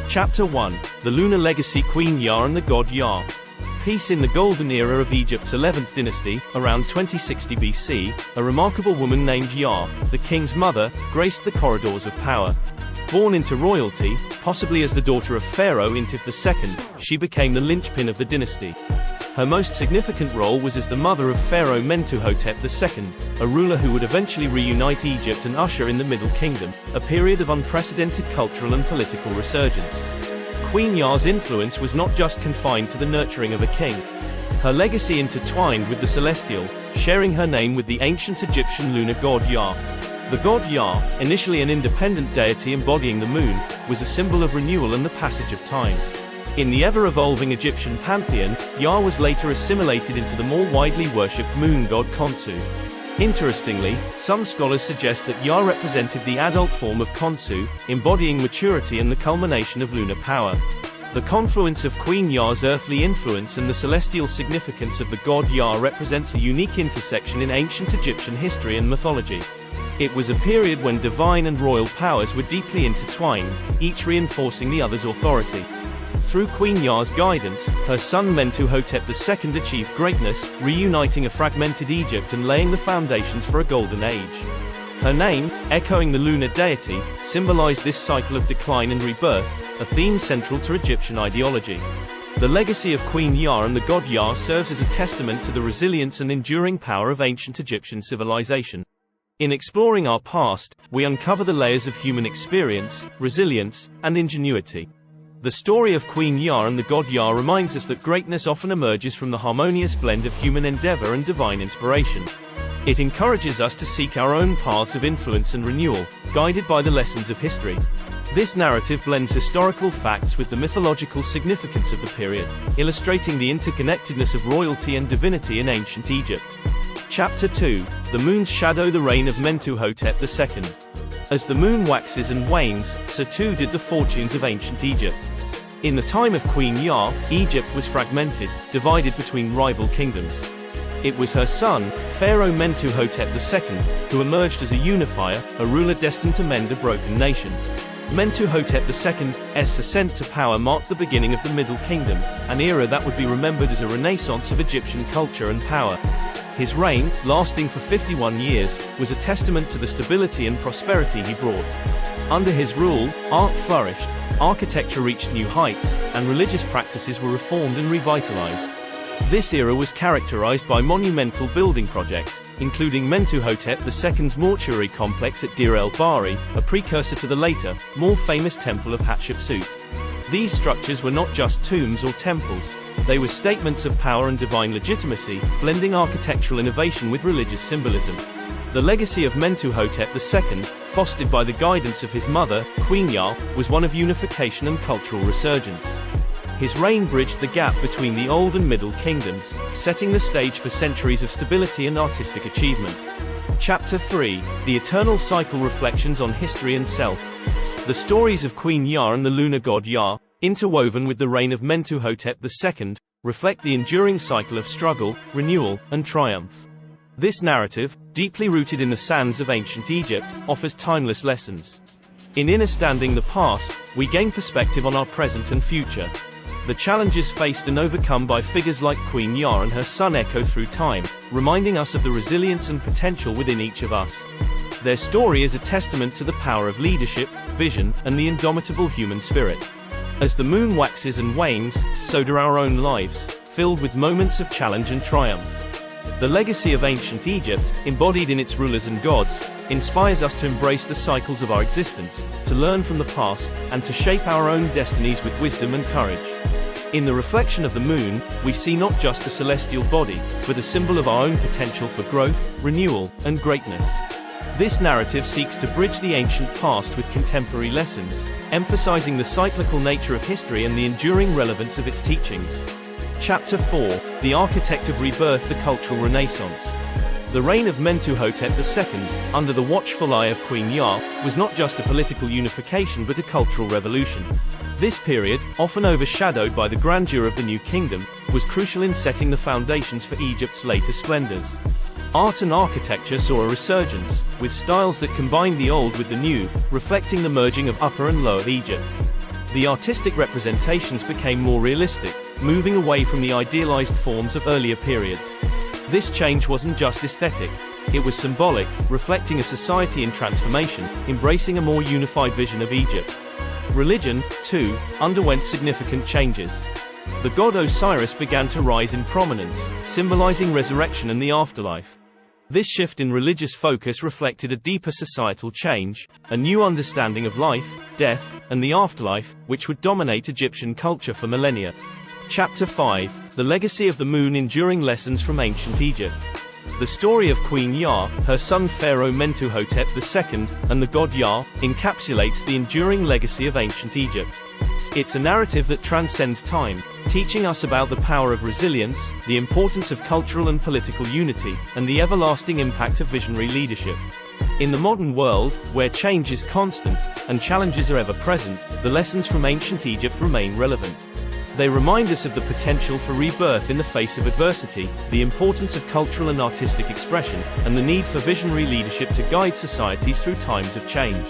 Chapter 1. The Lunar Legacy, Queen Iah and the God Iah. Peace. In the golden era of Egypt's 11th dynasty, around 2060 BC, a remarkable woman named Iah, the king's mother, graced the corridors of power. Born into royalty, possibly as the daughter of Pharaoh Intif II, she became the linchpin of the dynasty. Her most significant role was as the mother of Pharaoh Mentuhotep II, a ruler who would eventually reunite Egypt and usher in the Middle Kingdom, a period of unprecedented cultural and political resurgence. Queen Iah's influence was not just confined to the nurturing of a king. Her legacy intertwined with the celestial, sharing her name with the ancient Egyptian lunar god Iah. The god Iah, initially an independent deity embodying the moon, was a symbol of renewal and the passage of time. In the ever-evolving Egyptian pantheon, Iah was later assimilated into the more widely worshipped moon god Khonsu. Interestingly, some scholars suggest that Iah represented the adult form of Khonsu, embodying maturity and the culmination of lunar power. The confluence of Queen Iah's earthly influence and the celestial significance of the god Iah represents a unique intersection in ancient Egyptian history and mythology. It was a period when divine and royal powers were deeply intertwined, each reinforcing the other's authority. Through Queen Iah's guidance, her son Mentuhotep II achieved greatness, reuniting a fragmented Egypt and laying the foundations for a golden age. Her name, echoing the lunar deity, symbolized this cycle of decline and rebirth, a theme central to Egyptian ideology. The legacy of Queen Iah and the god Iah serves as a testament to the resilience and enduring power of ancient Egyptian civilization. In exploring our past, we uncover the layers of human experience, resilience, and ingenuity. The story of Queen Iah and the god Iah reminds us that greatness often emerges from the harmonious blend of human endeavor and divine inspiration. It encourages us to seek our own paths of influence and renewal, guided by the lessons of history. This narrative blends historical facts with the mythological significance of the period, illustrating the interconnectedness of royalty and divinity in ancient Egypt. Chapter 2. The Moon's Shadow, the Reign of Mentuhotep II. As the moon waxes and wanes, so too did the fortunes of ancient Egypt. In the time of Queen Iah, Egypt was fragmented, divided between rival kingdoms. It was her son, Pharaoh Mentuhotep II, who emerged as a unifier, a ruler destined to mend a broken nation. Mentuhotep II's ascent to power marked the beginning of the Middle Kingdom, an era that would be remembered as a renaissance of Egyptian culture and power. His reign, lasting for 51 years, was a testament to the stability and prosperity he brought. Under his rule, art flourished, architecture reached new heights, and religious practices were reformed and revitalized. This era was characterized by monumental building projects, including Mentuhotep II's mortuary complex at Deir el-Bahari, a precursor to the later, more famous Temple of Hatshepsut. These structures were not just tombs or temples. They were statements of power and divine legitimacy, blending architectural innovation with religious symbolism. The legacy of Mentuhotep II, fostered by the guidance of his mother, Queen Iah, was one of unification and cultural resurgence. His reign bridged the gap between the Old and Middle Kingdoms, setting the stage for centuries of stability and artistic achievement. Chapter 3. The Eternal Cycle, Reflections on History and Self. The stories of Queen Iah and the lunar god Iah, interwoven with the reign of Mentuhotep II, reflect the enduring cycle of struggle, renewal, and triumph. This narrative, deeply rooted in the sands of ancient Egypt, offers timeless lessons. In understanding the past, we gain perspective on our present and future. The challenges faced and overcome by figures like Queen Iah and her son echo through time, reminding us of the resilience and potential within each of us. Their story is a testament to the power of leadership, vision, and the indomitable human spirit. As the moon waxes and wanes, so do our own lives, filled with moments of challenge and triumph. The legacy of ancient Egypt, embodied in its rulers and gods, inspires us to embrace the cycles of our existence, to learn from the past, and to shape our own destinies with wisdom and courage. In the reflection of the moon, we see not just a celestial body, but a symbol of our own potential for growth, renewal, and greatness. This narrative seeks to bridge the ancient past with contemporary lessons, emphasizing the cyclical nature of history and the enduring relevance of its teachings. Chapter 4. The Architect of Rebirth, the Cultural Renaissance. The reign of Mentuhotep II, under the watchful eye of Queen Iah, was not just a political unification but a cultural revolution. This period, often overshadowed by the grandeur of the new kingdom, was crucial in setting the foundations for Egypt's later splendors. Art and architecture saw a resurgence, with styles that combined the old with the new, reflecting the merging of Upper and Lower Egypt. The artistic representations became more realistic, moving away from the idealized forms of earlier periods. This change wasn't just aesthetic, it was symbolic, reflecting a society in transformation, embracing a more unified vision of Egypt. Religion, too, underwent significant changes. The god Osiris began to rise in prominence, symbolizing resurrection and the afterlife. This shift in religious focus reflected a deeper societal change, a new understanding of life, death, and the afterlife, which would dominate Egyptian culture for millennia. Chapter 5: The Legacy of the Moon. Enduring Lessons from Ancient Egypt. The story of Queen Iah, her son Pharaoh Mentuhotep II, and the god Yah, encapsulates the enduring legacy of ancient Egypt. It's a narrative that transcends time, teaching us about the power of resilience, the importance of cultural and political unity, and the everlasting impact of visionary leadership. In the modern world, where change is constant, and challenges are ever present, the lessons from ancient Egypt remain relevant. They remind us of the potential for rebirth in the face of adversity, the importance of cultural and artistic expression, and the need for visionary leadership to guide societies through times of change.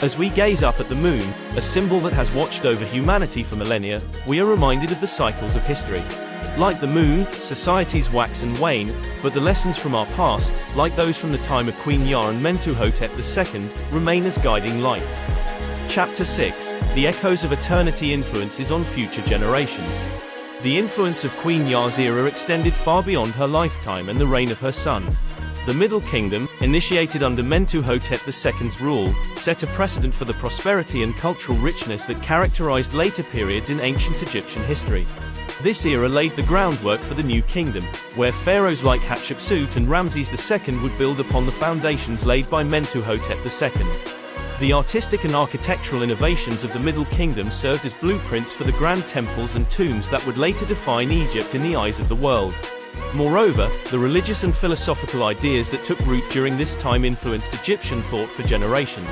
As we gaze up at the moon, a symbol that has watched over humanity for millennia, we are reminded of the cycles of history. Like the moon, societies wax and wane, but the lessons from our past, like those from the time of Queen Iah and Mentuhotep II, remain as guiding lights. Chapter 6: The Echoes of Eternity. Influences on future generations. The influence of Queen Iah's era extended far beyond her lifetime and the reign of her son. The Middle Kingdom, initiated under Mentuhotep II's rule, set a precedent for the prosperity and cultural richness that characterized later periods in ancient Egyptian history. This era laid the groundwork for the New Kingdom, where pharaohs like Hatshepsut and Ramses II would build upon the foundations laid by Mentuhotep II. The artistic and architectural innovations of the Middle Kingdom served as blueprints for the grand temples and tombs that would later define Egypt in the eyes of the world. Moreover, the religious and philosophical ideas that took root during this time influenced Egyptian thought for generations.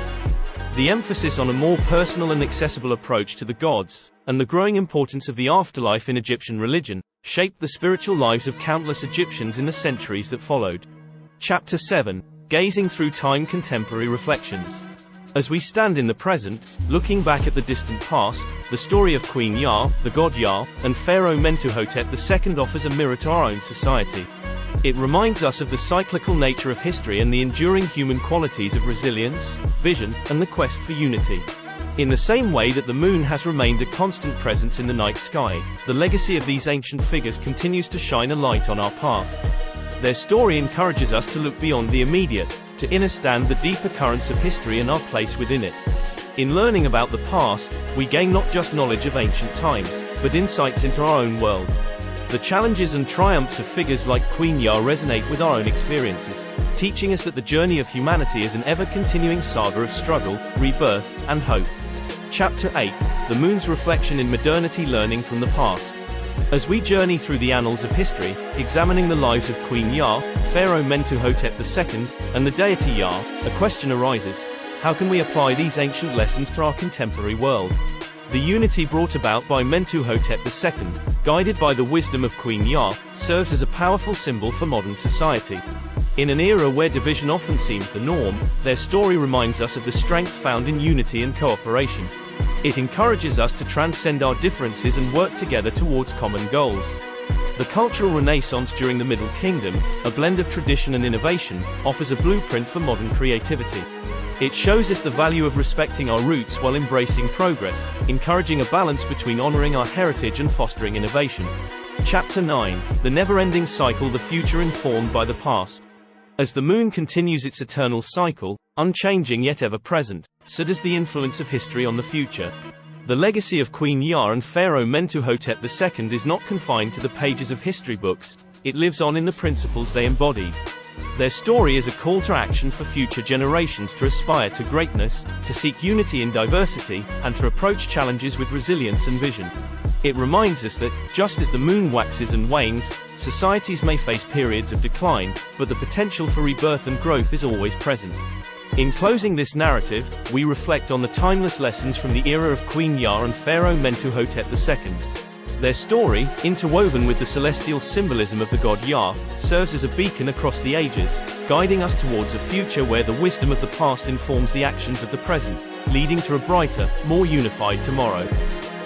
The emphasis on a more personal and accessible approach to the gods, and the growing importance of the afterlife in Egyptian religion, shaped the spiritual lives of countless Egyptians in the centuries that followed. Chapter 7: Gazing Through Time. Contemporary Reflections. As we stand in the present, looking back at the distant past, the story of Queen Iah, the god Yah, and Pharaoh Mentuhotep II offers a mirror to our own society. It reminds us of the cyclical nature of history and the enduring human qualities of resilience, vision, and the quest for unity. In the same way that the moon has remained a constant presence in the night sky, the legacy of these ancient figures continues to shine a light on our path. Their story encourages us to look beyond the immediate, to understand the deeper currents of history and our place within it. In learning about the past, we gain not just knowledge of ancient times, but insights into our own world. The challenges and triumphs of figures like Queen Iah resonate with our own experiences, teaching us that the journey of humanity is an ever-continuing saga of struggle, rebirth, and hope. Chapter 8: The Moon's Reflection in Modernity. Learning from the past. As we journey through the annals of history, examining the lives of Queen Iah, Pharaoh Mentuhotep II, and the deity Yah, a question arises: how can we apply these ancient lessons to our contemporary world? The unity brought about by Mentuhotep II, guided by the wisdom of Queen Iah, serves as a powerful symbol for modern society. In an era where division often seems the norm, their story reminds us of the strength found in unity and cooperation. It encourages us to transcend our differences and work together towards common goals. The cultural renaissance during the Middle Kingdom, a blend of tradition and innovation, offers a blueprint for modern creativity. It shows us the value of respecting our roots while embracing progress, encouraging a balance between honoring our heritage and fostering innovation. Chapter 9: The Never-Ending Cycle. The Future Informed by the Past. As the moon continues its eternal cycle, unchanging yet ever-present, so does the influence of history on the future. The legacy of Queen Iah and Pharaoh Mentuhotep II is not confined to the pages of history books, it lives on in the principles they embodied. Their story is a call to action for future generations to aspire to greatness, to seek unity in diversity, and to approach challenges with resilience and vision. It reminds us that, just as the moon waxes and wanes, societies may face periods of decline, but the potential for rebirth and growth is always present. In closing this narrative, we reflect on the timeless lessons from the era of Queen Iah and Pharaoh Mentuhotep II. Their story, interwoven with the celestial symbolism of the god Yah, serves as a beacon across the ages, guiding us towards a future where the wisdom of the past informs the actions of the present, leading to a brighter, more unified tomorrow.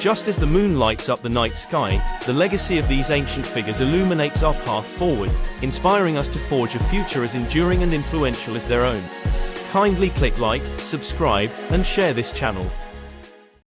Just as the moon lights up the night sky, the legacy of these ancient figures illuminates our path forward, inspiring us to forge a future as enduring and influential as their own. Kindly click like, subscribe, and share this channel.